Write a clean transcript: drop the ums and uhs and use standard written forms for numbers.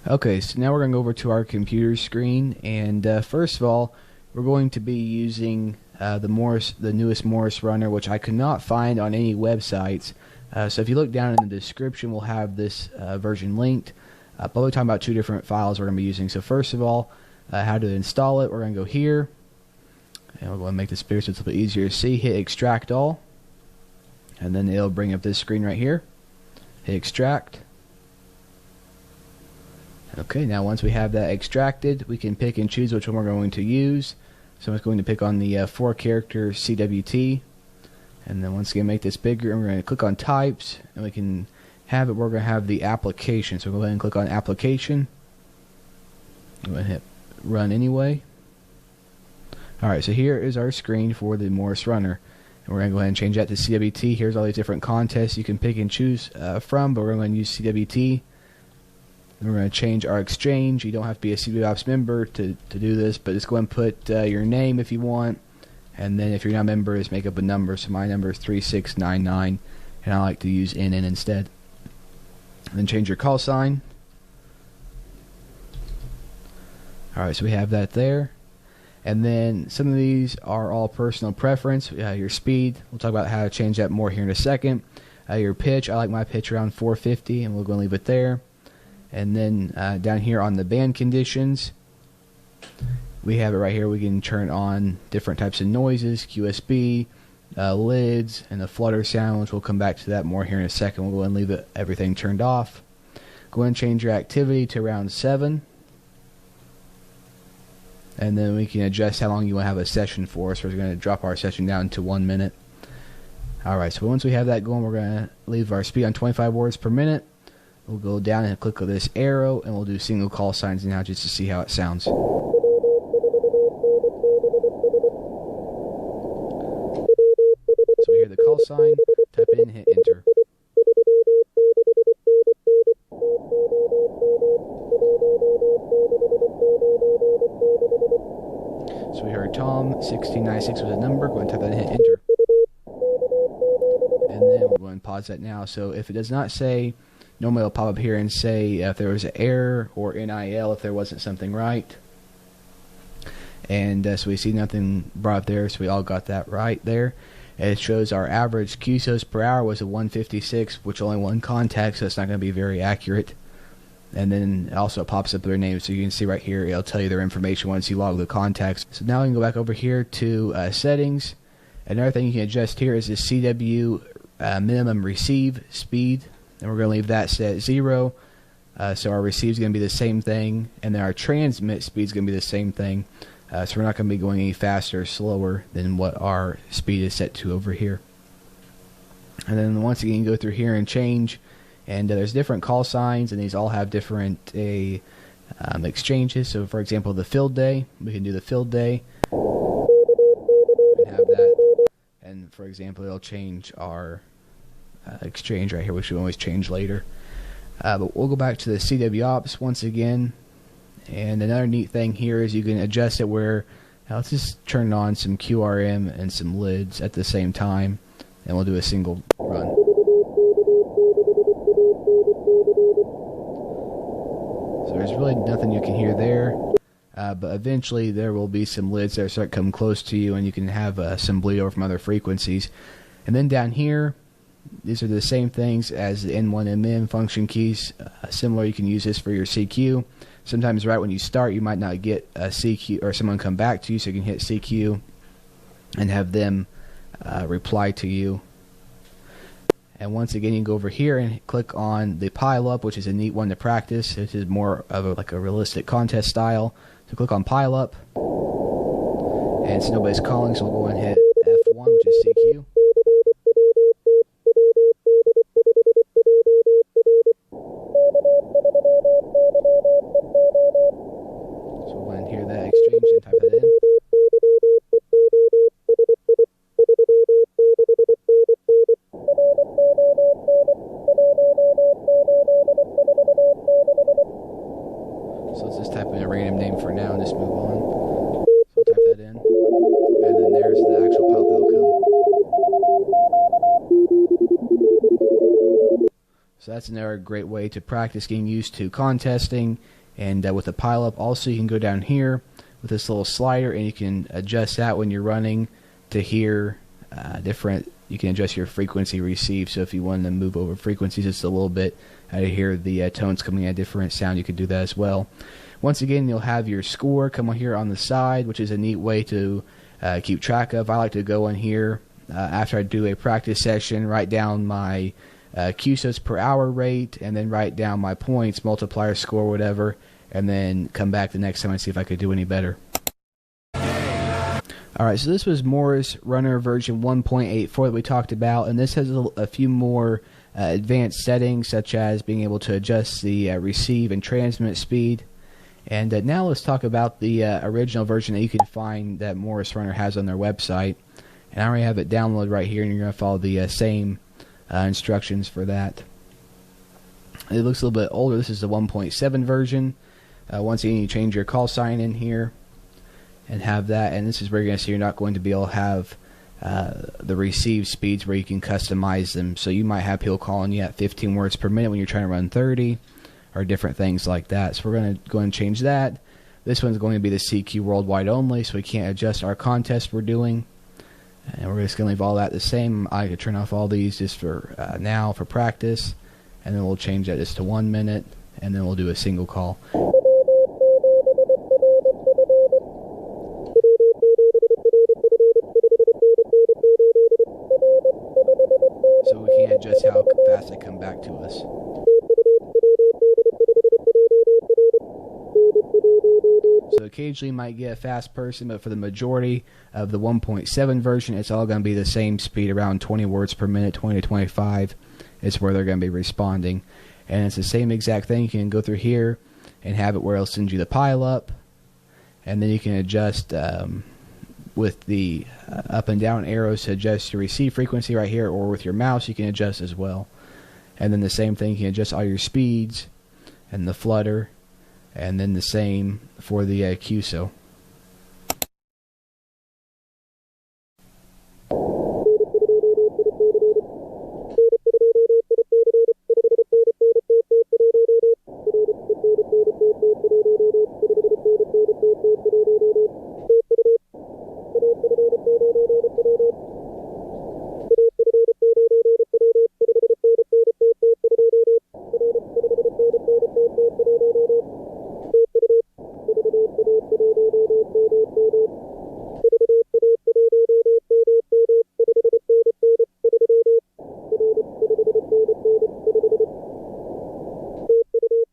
Okay, so now we're going to go over to our computer screen, and first of all, we're going to be using the newest Morse Runner, which I could not find on any websites. So if you look down in the description, we'll have this version linked. But we're talking about two different files we're going to be using. So first of all, how to install it. We're going to go here, and we're going to make this bigger so it's a little bit easier to see. Hit Extract All, and then it'll bring up this screen right here. Hit Extract. Okay, now once we have that extracted, we can pick and choose which one we're going to use. So I'm going to pick on the 4-character CWT, and then once again make this bigger, and we're going to click on Types, and we can have it. We're going to have the application. So we'll go ahead and click on Application. I'm going to hit Run Anyway. Alright, so here is our screen for the Morse Runner. And we're going to go ahead and change that to CWT. Here's all these different contests you can pick and choose from, but we're going to use CWT. And we're going to change our exchange. You don't have to be a CWOps member to do this, but just go ahead and put your name if you want. And then if you're not a member, just make up a number. So my number is 3699, and I like to use NN instead. And then change your call sign. Alright, so we have that there. And then some of these are all personal preference. Your speed, we'll talk about how to change that more here in a second. Your pitch, I like my pitch around 450, and we'll go and leave it there. And then down here on the band conditions, we have it right here. We can turn on different types of noises, QSB, lids, and the flutter sound, which we'll come back to that more here in a second. We'll go ahead and leave everything turned off. Go ahead and change your activity to around 7. And then we can adjust how long you want to have a session for. So we're going to drop our session down to 1 minute. Alright, so once we have that going, we're going to leave our speed on 25 words per minute. We'll go down and click on this arrow, and we'll do single call signs now just to see how it sounds. So we hear the call sign, type in, hit enter. So we heard Tom, 1696 was the number. Go ahead and type that in, hit enter. And then we'll go ahead and pause that now. So if it does not say, normally it'll pop up here and say if there was an error or NIL if there wasn't something right. And so we see nothing brought up there, so we all got that right there. And it shows our average QSOs per hour was a 156, which only one contact, so it's not going to be very accurate. And then it also pops up their name, so you can see right here, it'll tell you their information once you log the contacts. So now we can go back over here to settings. Another thing you can adjust here is the CW minimum receive speed. And we're going to leave that set at 0. So our receive is going to be the same thing. And then our transmit speed is going to be the same thing. So we're not going to be going any faster or slower than what our speed is set to over here. And then once again, you can go through here and change. And there's different call signs, and these all have different exchanges. So for example, the field day, we can do the field day. And have that. And for example, it'll change our exchange right here, which we always change later. But we'll go back to the CWOps once again. And another neat thing here is you can adjust it where, let's just turn on some QRM and some lids at the same time, and we'll do a single run. So there's really nothing you can hear there, but eventually there will be some lids that start coming close to you, and you can have some bleed over from other frequencies. And then down here, these are the same things as the N1MM function keys. Similar, you can use this for your CQ. Sometimes right when you start, you might not get a CQ or someone come back to you, so you can hit CQ and have them reply to you. And once again, you can go over here and click on the pile up, which is a neat one to practice. This is more of like a realistic contest style. So click on pile up, and so nobody's calling, so we'll go and hit F1, which is CQ. So let's just type in a random name for now and just move on. So we'll type that in. And then there's the actual pop that'll come. that's another great way to practice getting used to contesting. And with the pileup, also you can go down here with this little slider, and you can adjust that when you're running to hear different. You can adjust your frequency receive. So if you want to move over frequencies just a little bit, to hear the tones coming at a different sound, you can do that as well. Once again, you'll have your score come on here on the side, which is a neat way to keep track of. I like to go in here after I do a practice session, write down my QSOs per hour rate, and then write down my points, multiplier, score, whatever, and then come back the next time and see if I could do any better. Alright, so this was Morse Runner version 1.84 that we talked about, and this has a few more advanced settings, such as being able to adjust the receive and transmit speed. And now let's talk about the original version that you can find that Morse Runner has on their website. And I already have it downloaded right here, and you're going to follow the same instructions for that. It looks a little bit older. This is the 1.7 version. Once again, you change your call sign in here and have that. And this is where you're going to see you're not going to be able to have the receive speeds where you can customize them. So you might have people calling you at 15 words per minute when you're trying to run 30, or different things like that. So we're going to go and change that. This one's going to be the CQ worldwide only, so we can't adjust our contest we're doing. And we're just going to leave all that the same. I could turn off all these just for now for practice, and then we'll change that just to 1 minute, and then we'll do a single call. So we can't adjust how fast they come back to us. So occasionally you might get a fast person, but for the majority of the 1.7 version, it's all going to be the same speed, around 20 words per minute, 20 to 25 is where they're going to be responding. And it's the same exact thing. You can go through here and have it where it'll send you the pile up, and then you can adjust with the up and down arrows to adjust your receive frequency right here, or with your mouse you can adjust as well. And then the same thing, you can adjust all your speeds and the flutter, and then the same for the QSO.